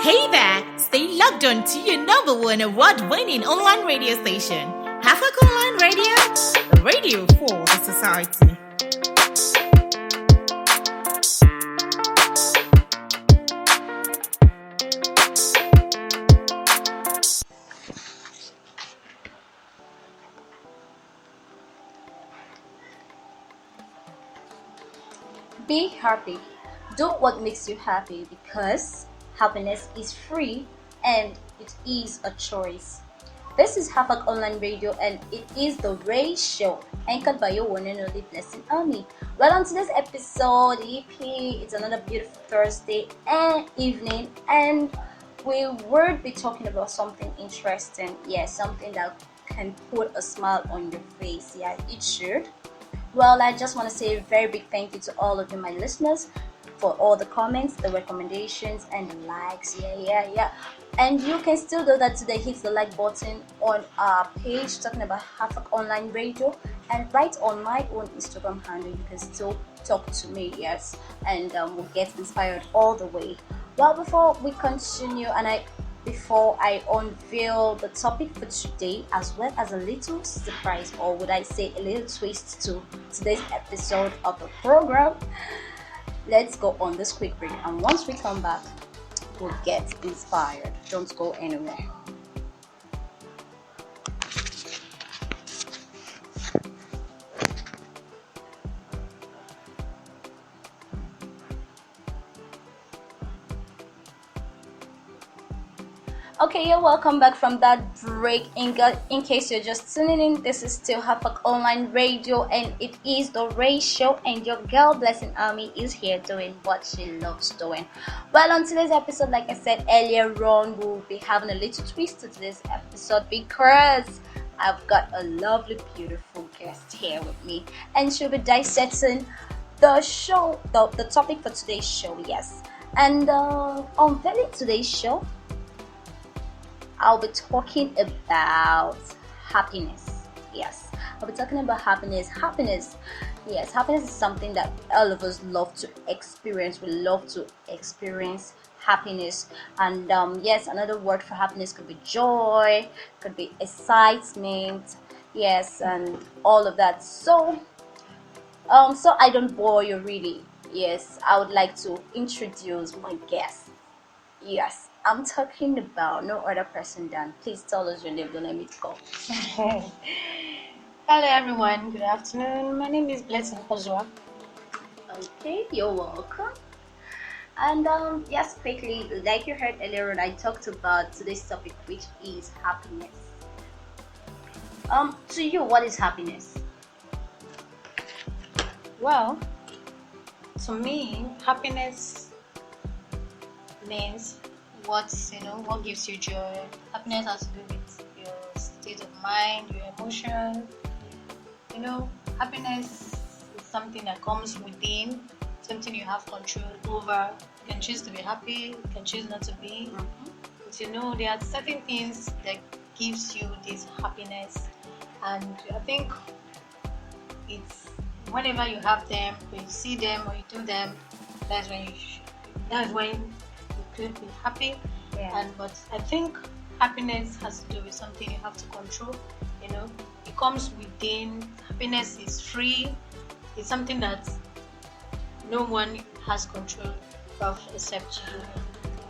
Hey there! Stay logged on to your number one award-winning online radio station. Hafak Online Radio, the radio for the society. Be happy. Do what makes you happy because happiness is free and it is a choice. This is Hafak Online Radio and it is the Ray Show, anchored by your one and only Blessing Army. Well, on today's episode, it's another beautiful Thursday and evening, and we will be talking about something interesting. Yes, something that can put a smile on your face. Yeah, it should. Well, I just want to say a very big thank you to all of you, my listeners, for all the comments, the recommendations, and the likes. Yeah. And you can still do that today. Hit the like button on our page talking about Hafak Online Radio, and right on my own Instagram handle, you can still talk to me, yes, and we'll get inspired all the way. Well, before we continue, before I unveil the topic for today, as well as a little surprise, or would I say a little twist to today's episode of the program, let's go on this quick break. And once we come back, we'll get inspired. Don't go anywhere. Okay, you're welcome back from that break. In case you're just tuning in, this is still Hafak Online Radio and it is the Ray Show, and your girl Blessing Army is here doing what she loves doing. Well, on today's episode, like I said earlier on, we'll be having a little twist to today's episode because I've got a lovely, beautiful guest here with me, and she'll be dissecting the show, the topic for today's show, yes. And unveiling today's show, I'll be talking about happiness. Yes, I'll be talking about happiness. Happiness is something that all of us love to experience. We love to experience happiness. And yes, another word for happiness could be joy, could be excitement. Yes, and all of that. So I don't bore you really. Yes, I would like to introduce my guest. Yes, I'm talking about no other person than, please tell us your name, don't let me go. Hello everyone, good afternoon. My name is Blessing Ozwa. Okay, you're welcome. And yes, quickly, like you heard earlier on, I talked about today's topic, which is happiness. To you, what is happiness? Well, to me, happiness means what gives you joy. Happiness has to do with your state of mind, your emotion. Happiness is something that comes within, something you have control over. You can choose to be happy, you can choose not to be. But there are certain things that gives you this happiness, and I think it's whenever you have them, when you see them or you do them, that's when you could be happy. But I think happiness has to do with something you have to control. It comes within. Happiness is free. It's something that no one has control of except you.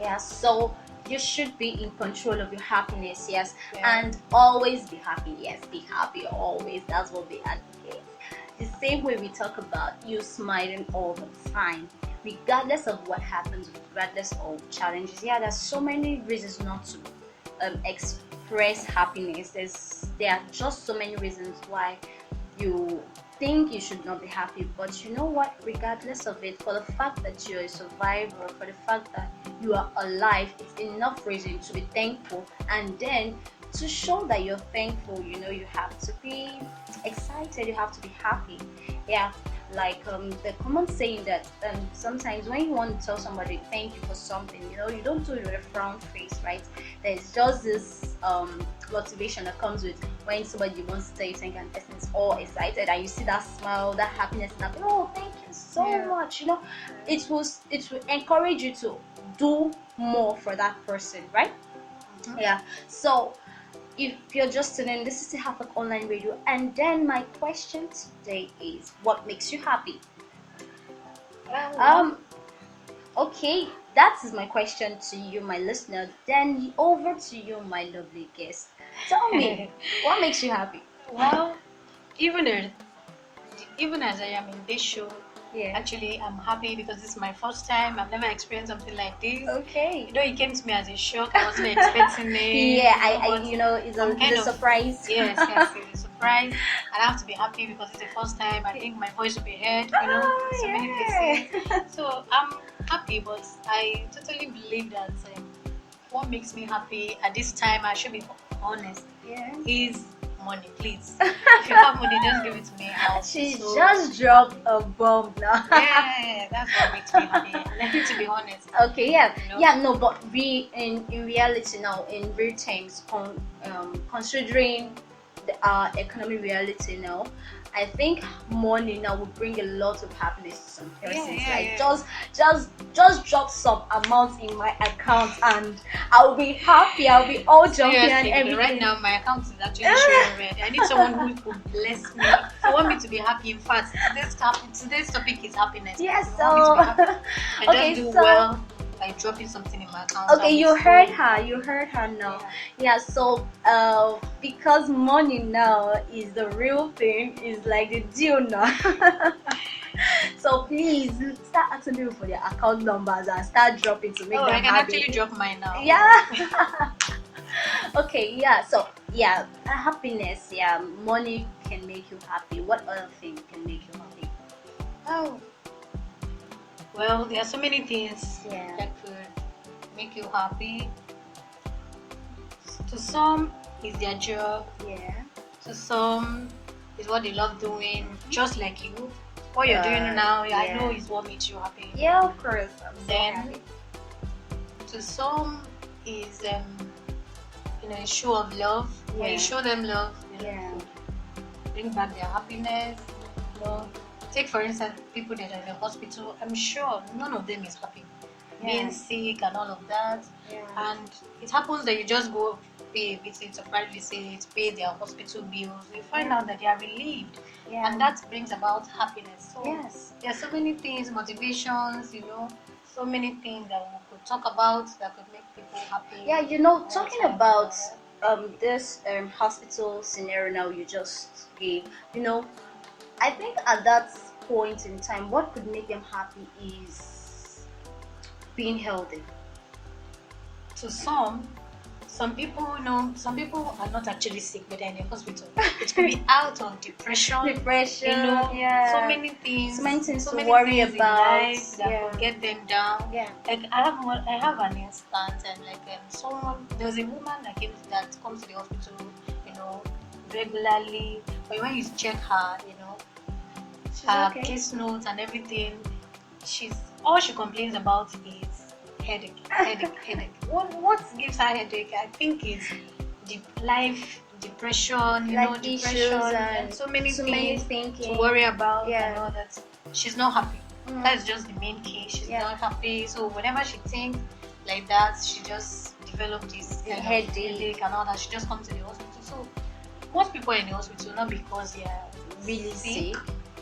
Yeah, so you should be in control of your happiness, yes. And always be happy. Yes, be happy always. That's what we advocate. The same way we talk about you smiling all the time, regardless of what happens, regardless of challenges. There's so many reasons not to express happiness. There are just so many reasons why you think you should not be happy. But you know what? Regardless of it, for the fact that you're a survivor, for the fact that you are alive, it's enough reason to be thankful. And then to show that you're thankful, you have to be excited, you have to be happy. Like the common saying that sometimes when you want to tell somebody thank you for something, you don't do it with a frown face, right? There's just this motivation that comes with when somebody wants to tell you thank you and the person is all excited and you see that smile, that happiness, and that, oh, thank you so much. It will encourage you to do more for that person, right? Yeah. So if you're just tuning in, this is the Havoc Online Radio, and then my question today is, what makes you happy? Well, Okay, that is my question to you, my listener. Then over to you, my lovely guest. Tell me, what makes you happy? well, even as, even as I am in this show, Yeah. actually I'm happy because this is my first time. I've never experienced something like this. Okay. You know, it came to me as a shock. I wasn't expecting it. Yeah, but it's I'm a kind of- surprise. Yes, it's a surprise. And I have to be happy because it's the first time. I think my voice will be heard, so many places. So I'm happy, but I totally believe that what makes me happy at this time, I should be honest, Yeah. is money, please. If you have money, just give it to me. She just dropped a bomb now. Yeah, that's what makes me happy. And I need to be honest. Okay, yeah, You know? yeah, no, but in reality now, in real terms, considering our economic reality now, I think money now will bring a lot of happiness to some persons. Just drop some amount in my account and I'll be happy. I'll be all jumping and Seriously, everything. right now my account is actually showing red. I need someone who could bless me. I want me to be happy. In fact, today's topic is happiness. Yes, I want me to be happy. I okay, just do so well by dropping something in my account. okay, I'll be you so- heard her now. Yeah, so because money now is the real thing, is like the deal now. So please start asking people for their account numbers and start dropping to make Oh, them I can happy. actually drop mine now. Yeah. Okay, yeah, so yeah, happiness, yeah, money can make you happy. What other thing can make you happy? Oh. Well, there are so many things Yeah. that could make you happy. To some, it's their job. Yeah. To some, it's what they love doing, just like you. What you're doing now, I yeah. know is what makes you happy. Yeah, of course. I'm so Then, happy. to some, is a show of love. When Yeah. you show them love, Yeah. bring back their happiness. Take for instance people that are in the hospital. I'm sure none of them is happy, being sick and all of that. Yeah. And it happens that you just go pay a visit, a private visit, pay their hospital bills. You find out that they are relieved, Yeah. and that brings about happiness. So Yes. there are so many things, motivations, so many things that we could talk about that could make people happy. Yeah, talking about this hospital scenario now you just gave, I think at that point in time, what could make them happy is being healthy. To some people, some people are not actually sick, but they're in the hospital. It could be out of depression. Depression, So many things to worry things in about. life that Yeah. could get them down. Yeah. Like I have an instance, and there was a woman that comes to the hospital, regularly. But when you check her, her okay. case notes and everything, all she complains about is headache. What gives her headache? I think it's life, depression, Life depression, issues and so many things thinking. to worry about. Yeah. And all that. She's not happy. Mm. That's just the main case. She's Yeah. not happy. So whenever she thinks like that, she just develops this kind of headache and all that. She just comes to the hospital. So most people are in the hospital not because they are Really sick.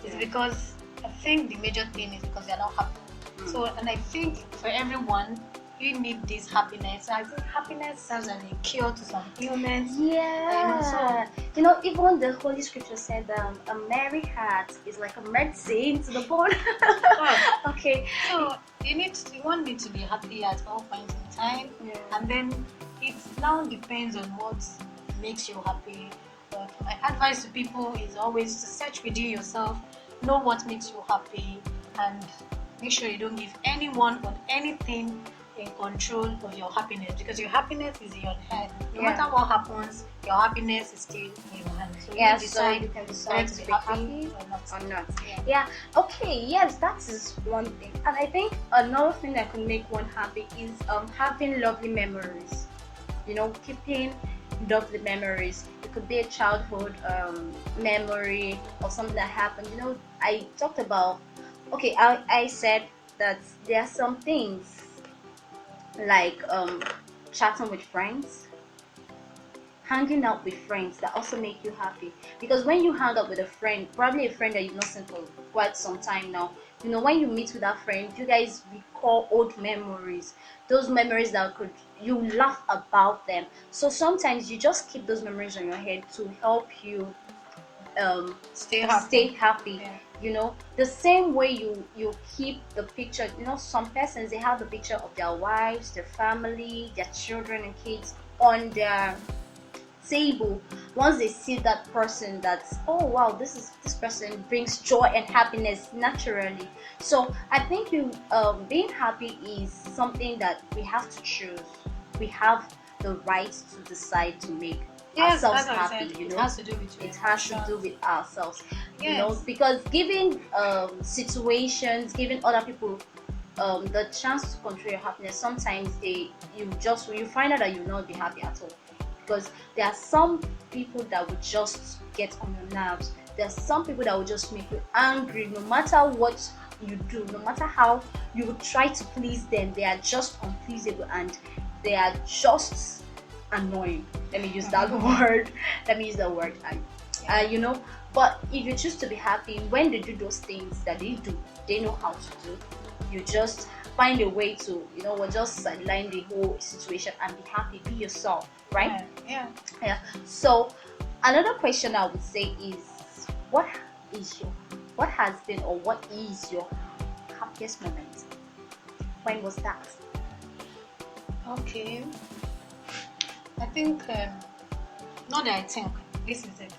It's because I think the major thing is because they're not happy. So, and I think for everyone, you need this happiness. I think happiness serves as a cure to some ailments. Yeah. Even the Holy Scripture said a merry heart is like a medicine to the bone. Okay. So you want me to be happy at all points in time, and then it now depends on what makes you happy. But my advice to people is always to search within yourself, know what makes you happy, and make sure you don't give anyone or anything in control of your happiness, because your happiness is in your hand. No matter what happens, your happiness is still in your hand. So you decide, you can decide to to be be happy or not. Yeah. Yeah. Okay. Yes, that is one thing, and I think another thing that could make one happy is having lovely memories. Keeping lovely memories. It could be a childhood memory or something that happened. I talked about. Okay, I said that there are some things like chatting with friends, hanging out with friends that also make you happy. Because when you hang out with a friend, probably a friend that you've not seen for quite some time now, when you meet with that friend, you guys recall old memories, those memories that could you laugh about them. So sometimes you just keep those memories on your head to help you Stay happy. stay happy. Yeah. The same way you keep the picture. Some persons, they have the picture of their wives, their family, their children and kids on their table. Once they see that person, that's, oh wow, this person brings joy and happiness naturally. So I think being happy is something that we have to choose. We have the right to decide to make ourselves happy. It has to do with it has to do with ourselves. Yes. Because giving situations, giving other people the chance to control your happiness, sometimes you find out that you'll not be happy at all. Because there are some people that will just get on your nerves. There are some people that will just make you angry no matter what you do, no matter how you will try to please them. They are just unpleasable and they are just annoying. Let me use that word. Let me use that word. But if you choose to be happy, when they do those things that they do, they know how to do. You just find a way to, just sideline the whole situation and be happy, be yourself, right? Yeah. So another question I would say is, what has been or what is your happiest moment? When was that? Okay. I think, not that I think, this is it.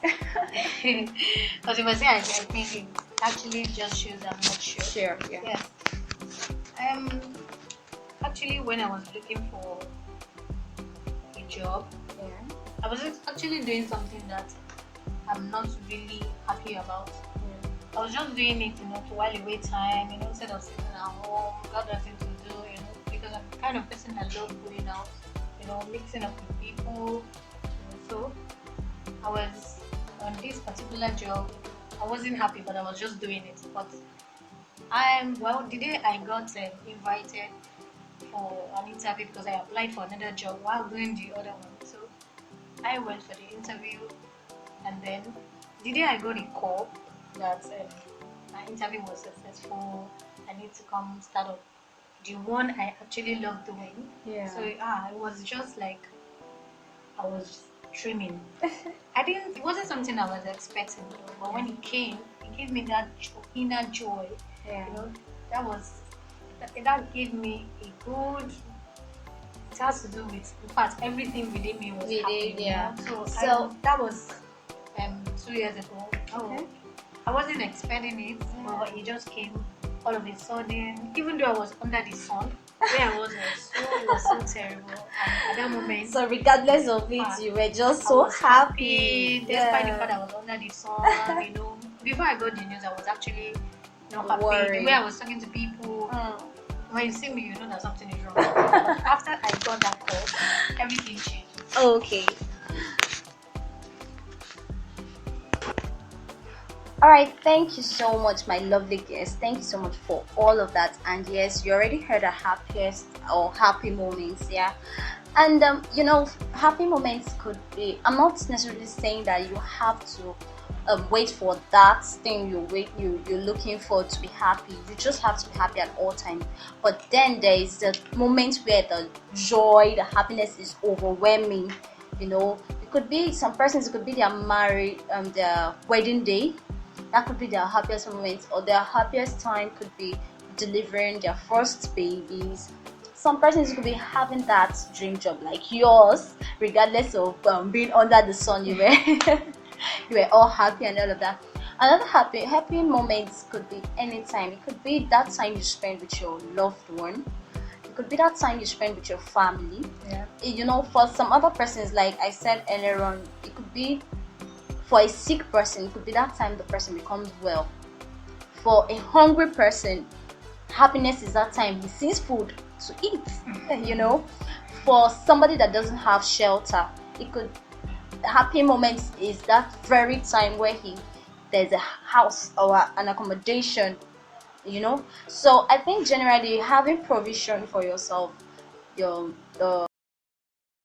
Because if I say I think, it actually just shows I'm not sure. Sure, yeah. Yes. Actually, when I was looking for a job, I was actually doing something that I'm not really happy about. I was just doing it, to while away time, instead of sitting at home, got nothing to do, because I'm the kind of person that loves going out, mixing up with people. So I was on this particular job. I wasn't happy, but I was just doing it. But the day I got invited for an interview, because I applied for another job while doing the other one. So I went for the interview, and then the day I got a call that my interview was successful, I need to come start up the one I actually love doing. Yeah. So it was just like I was dreaming. It wasn't something I was expecting, but when it came, it gave me that inner joy. Yeah. That gave me a good. It has to do with, in fact, everything within me was happy. Yeah. So that was 2 years ago. Okay. I wasn't expecting it, but it just came all of a sudden. Even though I was under the sun, where I was so terrible. And at that moment, So regardless of it, you were just so happy. Despite the fact I was under the sun, Before I got the news, I was actually not happy. Worried. The way I was talking to people. When you see me, you know that something is wrong. After I got that call, everything changed. Okay. All right, thank you so much, my lovely guest. Thank you so much for all of that. And yes, you already heard our happiest or happy moments, yeah. And happy moments could be. I'm not necessarily saying that you have to wait for that thing you're looking for to be happy. You just have to be happy at all times. But then there is the moment where the joy, the happiness is overwhelming. It could be some persons. It could be their wedding day. That could be their happiest moment, or their happiest time could be delivering their first babies. Some persons could be having that dream job like yours, regardless of being under the sun. You were all happy and all of that. Another happy moments could be anytime. It could be that time you spend with your loved one. It could be that time you spend with your family. Yeah. For some other persons, like I said earlier on, it could be for a sick person. It could be that time the person becomes well. For a hungry person, happiness is that time he sees food to eat. For somebody that doesn't have shelter, happy moments is that very time where there's a house or an accommodation. So I think generally having provision for yourself, your the